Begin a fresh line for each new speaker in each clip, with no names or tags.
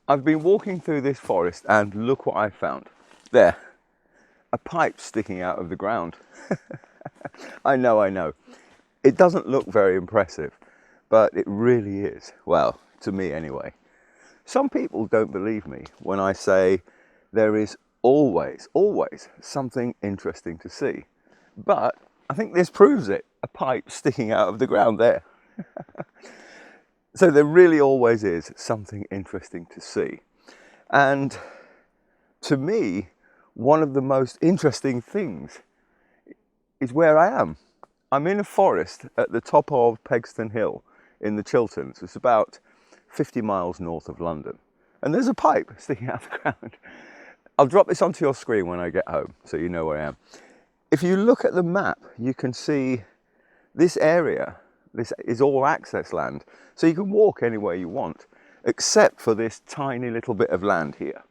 I've been walking through this forest and look what I found. There, a pipe sticking out of the ground. I know. It doesn't look very impressive, but it really is. Well, to me anyway. Some people don't believe me when I say there is always something interesting to see. But I think this proves it, a pipe sticking out of the ground there. So there really always is something interesting to see. And to me, one of the most interesting things is where I am. I'm in a forest at the top of Pegsdon Hill in the Chilterns. It's about 50 miles north of London. And there's a pipe sticking out of the ground. I'll drop this onto your screen when I get home so you know where I am. If you look at the map, you can see this area. This is all access land, so you can walk anywhere you want, except for this tiny little bit of land here.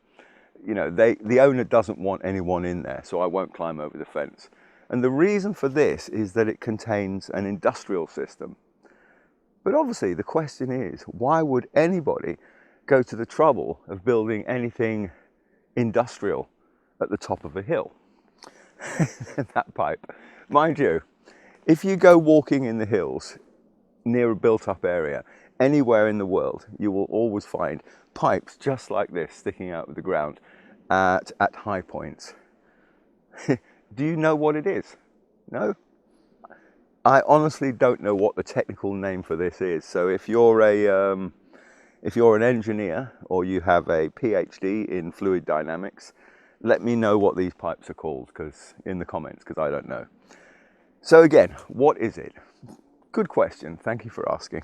You know, the owner doesn't want anyone in there, so I won't climb over the fence. And the reason for this is that it contains an industrial system. But obviously the question is, why would anybody go to the trouble of building anything industrial at the top of a hill? That pipe. Mind you, if you go walking in the hills near a built-up area, anywhere in the world, you will always find pipes just like this sticking out of the ground at high points. Do you know what it is? No? I honestly don't know what the technical name for this is. So if you're an engineer or you have a PhD in fluid dynamics, let me know what these pipes are called in the comments, because I don't know. So again, what is it? Good question, thank you for asking.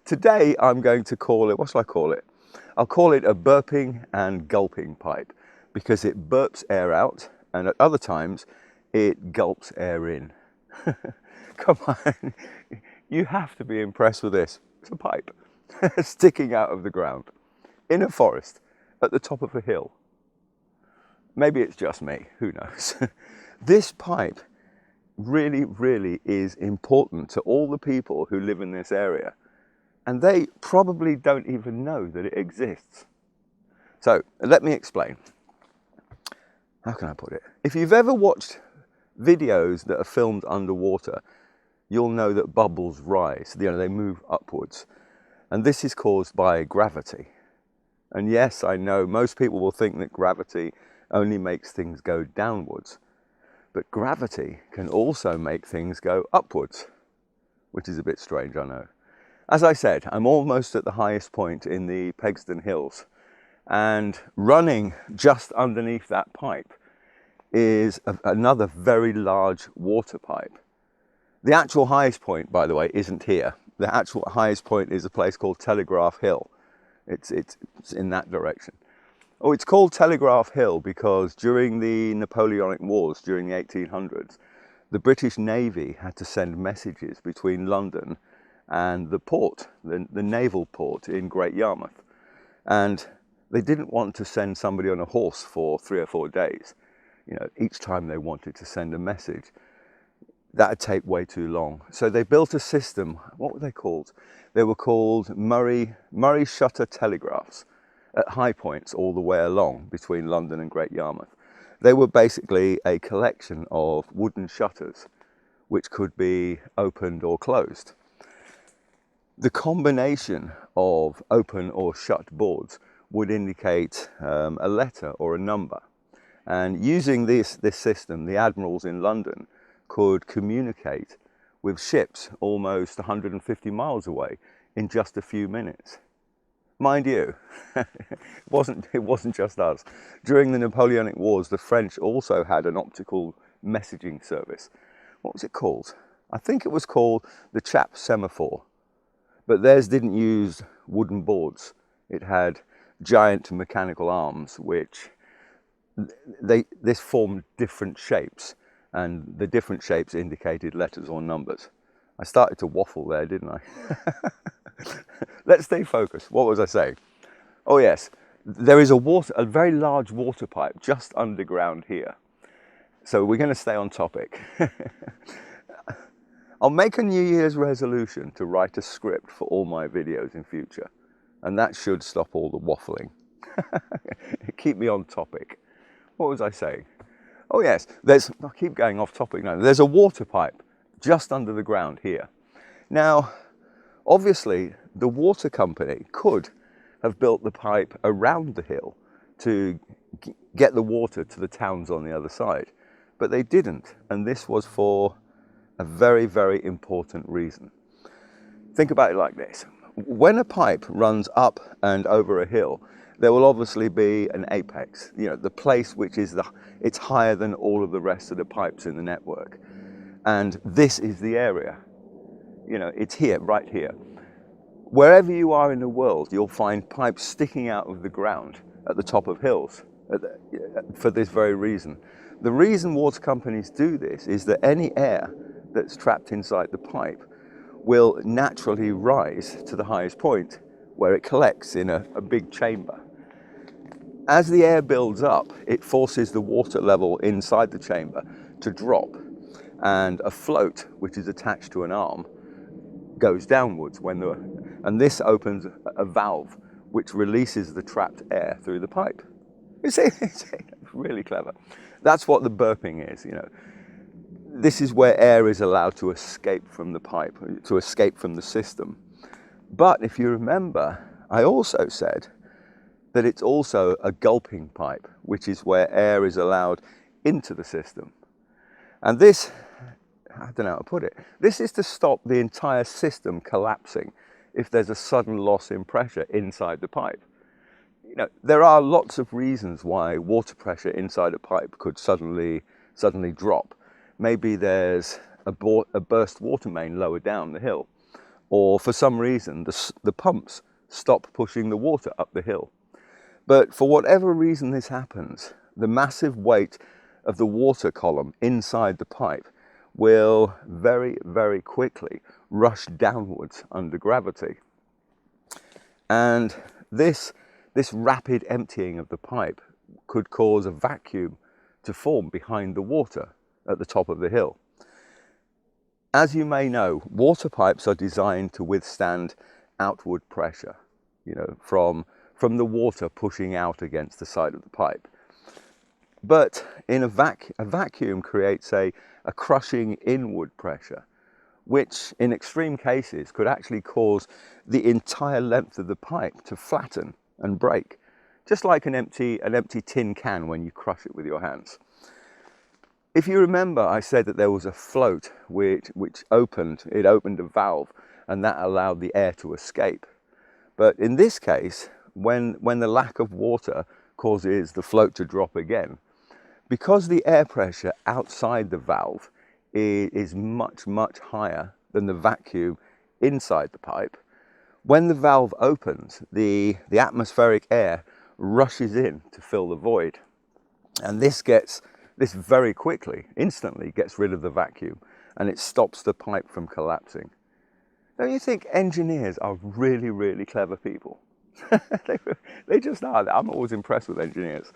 Today I'm going to call it, what shall I call it? I'll call it a burping and gulping pipe, because it burps air out and at other times it gulps air in. Come on, you have to be impressed with this. It's a pipe sticking out of the ground in a forest at the top of a hill. Maybe it's just me, who knows? This pipe really is important to all the people who live in this area, and they probably don't even know that it exists. So let me explain. How can I put it? If you've ever watched videos that are filmed underwater, you'll know that bubbles rise, you know, they move upwards, and this is caused by gravity. And yes, I know most people will think that gravity only makes things go downwards. But gravity can also make things go upwards, which is a bit strange, I know. As I said, I'm almost at the highest point in the Pegsdon Hills, and running just underneath that pipe is another very large water pipe. The actual highest point, by the way, isn't here. The actual highest point is a place called Telegraph Hill. It's in that direction. Oh, it's called Telegraph Hill because during the Napoleonic Wars, during the 1800s, the British Navy had to send messages between London and the port, the naval port in Great Yarmouth. And they didn't want to send somebody on a horse for 3 or 4 days. You know, each time they wanted to send a message, that would take way too long. So they built a system. What were they called? They were called Murray shutter telegraphs, at high points all the way along between London and Great Yarmouth. They were basically a collection of wooden shutters which could be opened or closed. The combination of open or shut boards would indicate a letter or a number. And using this system, the admirals in London could communicate with ships almost 150 miles away in just a few minutes. Mind you, it wasn't just us. During the Napoleonic Wars, the French also had an optical messaging service. What was it called? I think it was called the Chap Semaphore, but theirs didn't use wooden boards. It had giant mechanical arms, which this formed different shapes, and the different shapes indicated letters or numbers. I started to waffle there, didn't I? Let's stay focused. What was I saying? Oh yes, there is a very large water pipe just underground here. So we're going to stay on topic. I'll make a New Year's resolution to write a script for all my videos in future. and that should stop all the waffling. Keep me on topic. What was I saying? Oh yes, I keep going off topic now. There's a water pipe just under the ground here. Now, obviously, the water company could have built the pipe around the hill to get the water to the towns on the other side, but they didn't, and this was for a very, very important reason. Think about it like this. When a pipe runs up and over a hill, there will obviously be an apex, you know, the place which is it's higher than all of the rest of the pipes in the network. And this is the area, you know, it's here, right here. Wherever you are in the world, you'll find pipes sticking out of the ground at the top of hills for this very reason. The reason water companies do this is that any air that's trapped inside the pipe will naturally rise to the highest point where it collects in a big chamber. As the air builds up, it forces the water level inside the chamber to drop, and a float, which is attached to an arm, goes downwards and this opens a valve which releases the trapped air through the pipe. You see, it's really clever. That's what the burping is, you know. This is where air is allowed to escape from the pipe, to escape from the system. But if you remember, I also said that it's also a gulping pipe, which is where air is allowed into the system. And this, I don't know how to put it, this is to stop the entire system collapsing if there's a sudden loss in pressure inside the pipe. You know, there are lots of reasons why water pressure inside a pipe could suddenly drop. Maybe there's a burst water main lower down the hill, or for some reason the pumps stop pushing the water up the hill. But for whatever reason this happens, the massive weight of the water column inside the pipe will very, very quickly rush downwards under gravity. And this rapid emptying of the pipe could cause a vacuum to form behind the water at the top of the hill. As you may know, water pipes are designed to withstand outward pressure, you know, from the water pushing out against the side of the pipe. But in a vacuum creates a crushing inward pressure, which in extreme cases could actually cause the entire length of the pipe to flatten and break, just like an empty tin can when you crush it with your hands. If you remember, I said that there was a float which opened a valve, and that allowed the air to escape. But in this case, when the lack of water causes the float to drop again, because the air pressure outside the valve is much, much higher than the vacuum inside the pipe, when the valve opens, the atmospheric air rushes in to fill the void. And this very quickly, instantly gets rid of the vacuum, and it stops the pipe from collapsing. Don't you think engineers are really, really clever people? They just are. I'm always impressed with engineers.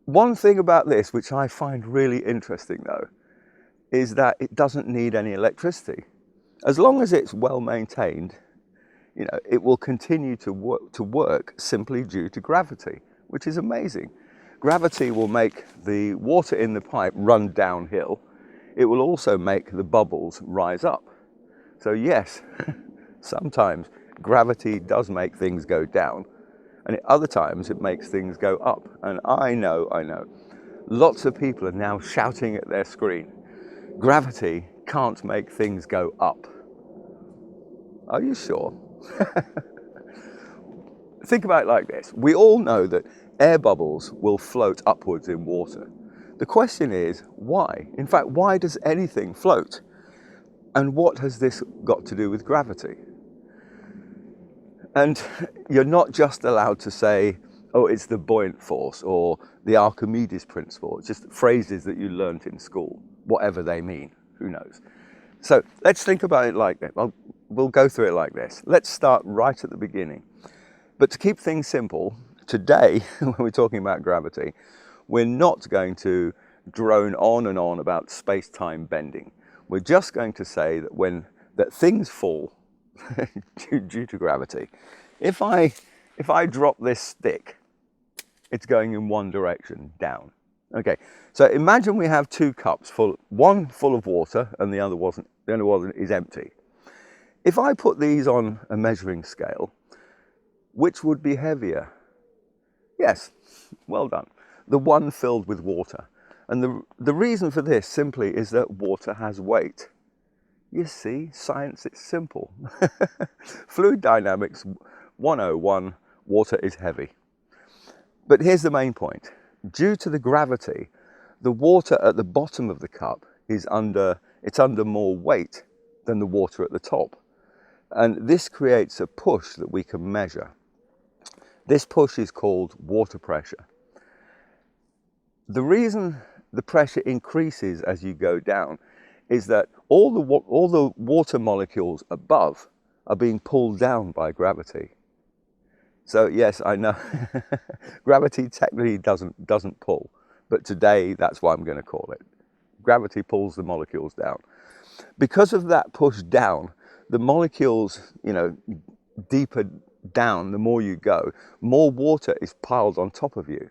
One thing about this, which I find really interesting though, is that it doesn't need any electricity. As long as it's well maintained, you know, it will continue to work simply due to gravity, which is amazing. Gravity will make the water in the pipe run downhill. It will also make the bubbles rise up. So yes, sometimes gravity does make things go down, and at other times it makes things go up. And I know, lots of people are now shouting at their screen, gravity can't make things go up. Are you sure? Think about it like this. We all know that air bubbles will float upwards in water. The question is, why? In fact, why does anything float? And what has this got to do with gravity? And you're not just allowed to say, oh, it's the buoyant force or the Archimedes principle. It's just phrases that you learnt in school, whatever they mean, who knows. So let's think about it like that. We'll go through it like this. Let's start right at the beginning. But to keep things simple, today, when we're talking about gravity, we're not going to drone on and on about space-time bending. We're just going to say that that things fall due to gravity. If I drop this stick, it's going in one direction, down. Okay, so imagine we have two cups full, one full of water and the other is empty. If I put these on a measuring scale, which would be heavier? Yes, well done. The one filled with water. And the reason for this simply is that water has weight. You see, science, it's simple. Fluid dynamics 101, water is heavy. But here's the main point. Due to the gravity, the water at the bottom of the cup is under more weight than the water at the top. And this creates a push that we can measure. This push is called water pressure. The reason the pressure increases as you go down is that all the water molecules above are being pulled down by gravity. So yes, I know gravity technically doesn't pull, but today that's what I'm going to call it. Gravity pulls the molecules down. Because of that push down, the molecules, deeper down, the more you go, more water is piled on top of you,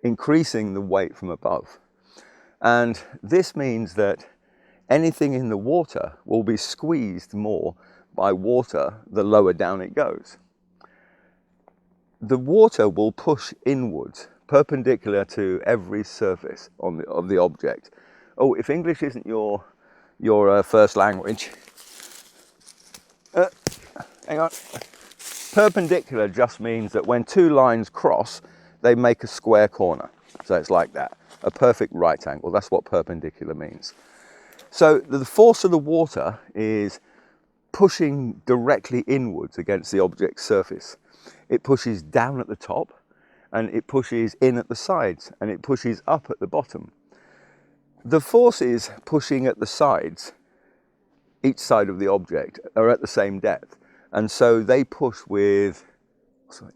increasing the weight from above. And this means that anything in the water will be squeezed more by water the lower down it goes. The water will push inwards, perpendicular to every surface of the object. Oh, if English isn't your first language, hang on. Perpendicular just means that when two lines cross, they make a square corner. So it's like that, a perfect right angle. That's what perpendicular means. So the force of the water is pushing directly inwards against the object's surface. It pushes down at the top, and it pushes in at the sides, and it pushes up at the bottom. The forces pushing at the sides, each side of the object, are at the same depth. And so they push with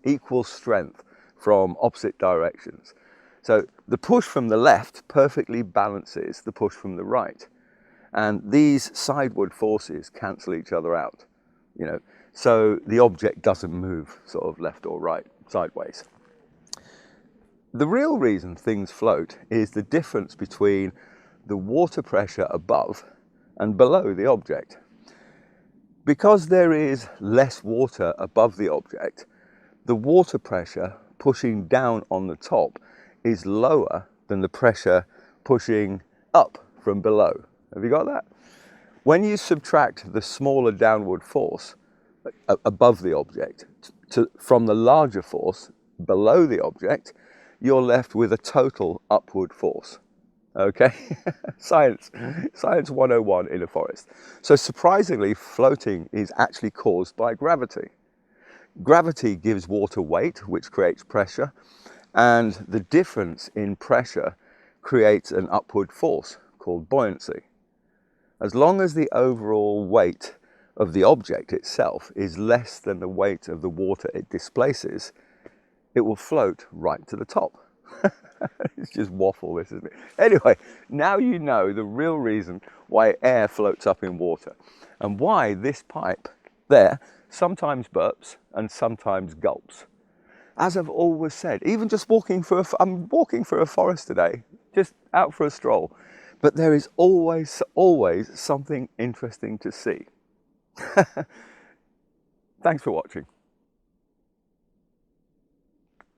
equal strength from opposite directions. So the push from the left perfectly balances the push from the right. And these sideward forces cancel each other out, so the object doesn't move sort of left or right, sideways. The real reason things float is the difference between the water pressure above and below the object. Because there is less water above the object, the water pressure pushing down on the top is lower than the pressure pushing up from below. Have you got that? When you subtract the smaller downward force above the object from the larger force below the object, you're left with a total upward force. Okay? Science 101 in a forest. So surprisingly, floating is actually caused by gravity. Gravity gives water weight, which creates pressure, and the difference in pressure creates an upward force called buoyancy. As long as the overall weight of the object itself is less than the weight of the water it displaces, it will float right to the top. It's just waffle, this, isn't it? Anyway, now you know the real reason why air floats up in water and why this pipe there sometimes burps and sometimes gulps. As I've always said, even just I'm walking through a forest today, just out for a stroll, but there is always something interesting to see. Thanks for watching.